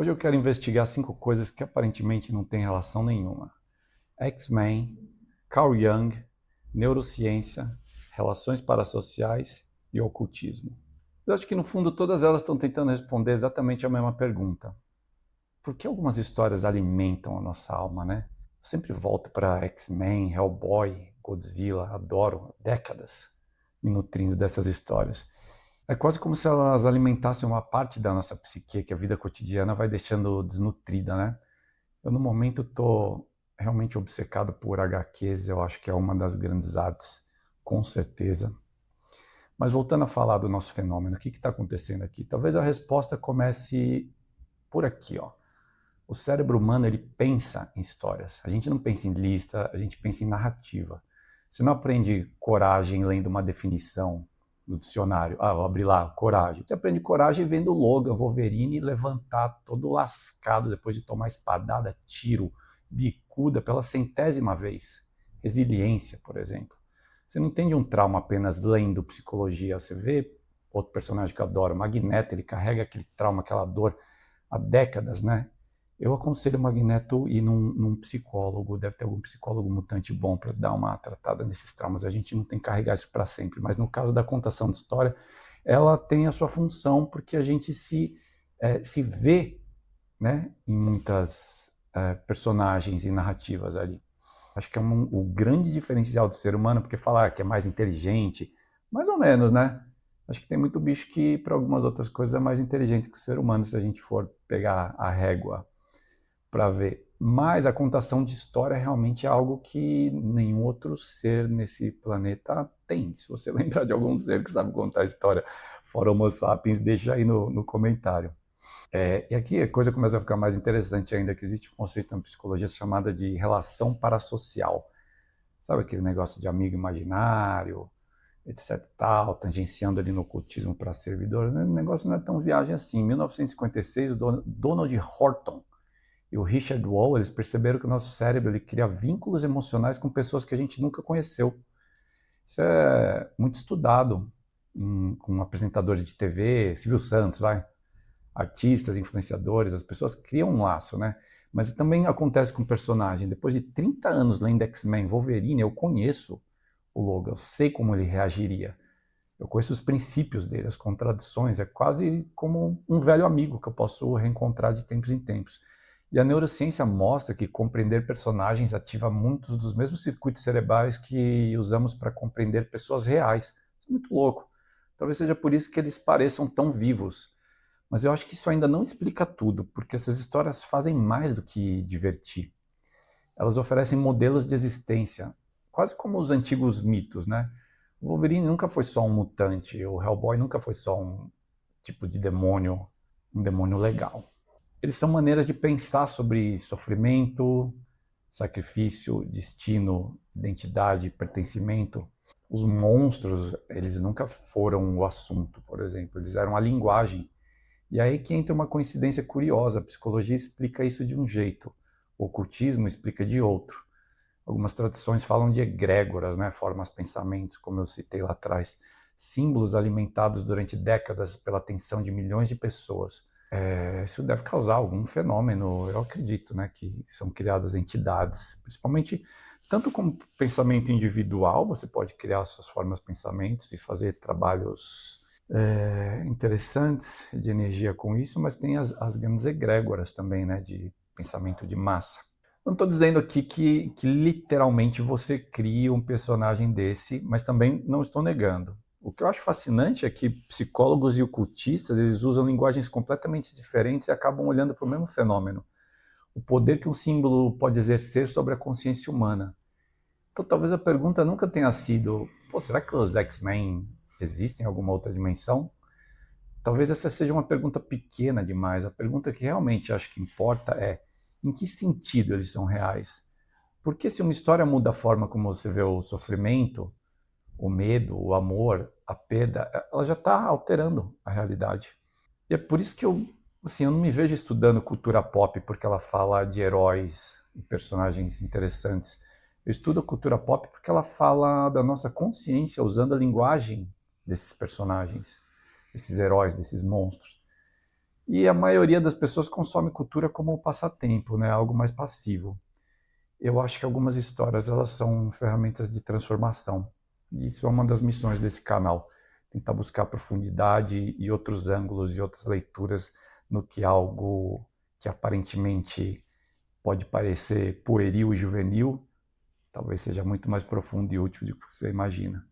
Hoje eu quero investigar 5 coisas que aparentemente não têm relação nenhuma. X-Men, Carl Jung, neurociência, relações parasociais e ocultismo. Eu acho que no fundo todas elas estão tentando responder exatamente a mesma pergunta. Por que algumas histórias alimentam a nossa alma, né? Eu sempre volto para X-Men, Hellboy, Godzilla, adoro, décadas me nutrindo dessas histórias. É quase como se elas alimentassem uma parte da nossa psique que a vida cotidiana vai deixando desnutrida, né? Eu, no momento, estou realmente obcecado por HQs, eu acho que é uma das grandes artes, com certeza. Mas voltando a falar do nosso fenômeno, o que está acontecendo aqui? Talvez a resposta comece por aqui, ó. O cérebro humano, ele pensa em histórias. A gente não pensa em lista, a gente pensa em narrativa. Você não aprende coragem lendo uma definição no dicionário. Ah, eu abri lá, coragem. Você aprende coragem vendo o Logan, Wolverine levantar todo lascado depois de tomar espadada, tiro, bicuda pela centésima vez. Resiliência, por exemplo. Você não entende um trauma apenas lendo psicologia. Você vê outro personagem que eu adoro, Magneto, ele carrega aquele trauma, aquela dor há décadas, né? Eu aconselho o Magneto ir num psicólogo, deve ter algum psicólogo mutante bom para dar uma tratada nesses traumas. A gente não tem que carregar isso para sempre, mas no caso da contação de história, ela tem a sua função porque a gente se vê, né, em muitas personagens e narrativas ali. Acho que é o grande diferencial do ser humano, porque falar que é mais inteligente, mais ou menos, né? Acho que tem muito bicho que, para algumas outras coisas, é mais inteligente que o ser humano, se a gente for pegar a régua para ver. Mas a contação de história realmente é algo que nenhum outro ser nesse planeta tem. Se você lembrar de algum ser que sabe contar história fora Homo sapiens, deixa aí no comentário. E aqui a coisa começa a ficar mais interessante ainda, que existe um conceito na psicologia chamado de relação parasocial. Sabe aquele negócio de amigo imaginário, etc. tal, tangenciando ali no ocultismo para servidor? O negócio não é tão viagem assim. Em 1956, o Donald Horton e o Richard Wall, eles perceberam que o nosso cérebro ele cria vínculos emocionais com pessoas que a gente nunca conheceu. Isso é muito estudado com apresentadores de TV, Silvio Santos, vai, artistas, influenciadores, as pessoas criam um laço, né? Mas também acontece com o personagem. Depois de 30 anos lendo X-Men, Wolverine, eu conheço o Logan, eu sei como ele reagiria. Eu conheço os princípios dele, as contradições, é quase como um velho amigo que eu posso reencontrar de tempos em tempos. E a neurociência mostra que compreender personagens ativa muitos dos mesmos circuitos cerebrais que usamos para compreender pessoas reais. Isso é muito louco. Talvez seja por isso que eles pareçam tão vivos. Mas eu acho que isso ainda não explica tudo, porque essas histórias fazem mais do que divertir. Elas oferecem modelos de existência, quase como os antigos mitos, né? O Wolverine nunca foi só um mutante, o Hellboy nunca foi só um tipo de demônio, um demônio legal. Eles são maneiras de pensar sobre sofrimento, sacrifício, destino, identidade, pertencimento. Os monstros, eles nunca foram o assunto, por exemplo, eles eram a linguagem. E aí que entra uma coincidência curiosa, a psicologia explica isso de um jeito, o ocultismo explica de outro. Algumas tradições falam de egrégoras, né, formas pensamentos, como eu citei lá atrás, símbolos alimentados durante décadas pela atenção de milhões de pessoas. Isso deve causar algum fenômeno, eu acredito, né, que são criadas entidades, principalmente tanto como pensamento individual, você pode criar suas formas de pensamentos e fazer trabalhos interessantes de energia com isso, mas tem as grandes egrégoras também, né, de pensamento de massa. Não estou dizendo aqui que literalmente você cria um personagem desse, mas também não estou negando. O que eu acho fascinante é que psicólogos e ocultistas eles usam linguagens completamente diferentes e acabam olhando para o mesmo fenômeno. O poder que um símbolo pode exercer sobre a consciência humana. Então talvez a pergunta nunca tenha sido, pô, será que os X-Men existem em alguma outra dimensão? Talvez essa seja uma pergunta pequena demais. A pergunta que realmente acho que importa é em que sentido eles são reais? Porque se uma história muda a forma como você vê o sofrimento, o medo, o amor, a perda, ela já está alterando a realidade. E é por isso que eu não me vejo estudando cultura pop porque ela fala de heróis e personagens interessantes. Eu estudo a cultura pop porque ela fala da nossa consciência usando a linguagem desses personagens, desses heróis, desses monstros. E a maioria das pessoas consome cultura como um passatempo, né? Algo mais passivo. Eu acho que algumas histórias elas são ferramentas de transformação. E isso é uma das missões desse canal, tentar buscar profundidade e outros ângulos e outras leituras no que algo que aparentemente pode parecer pueril e juvenil, talvez seja muito mais profundo e útil do que você imagina.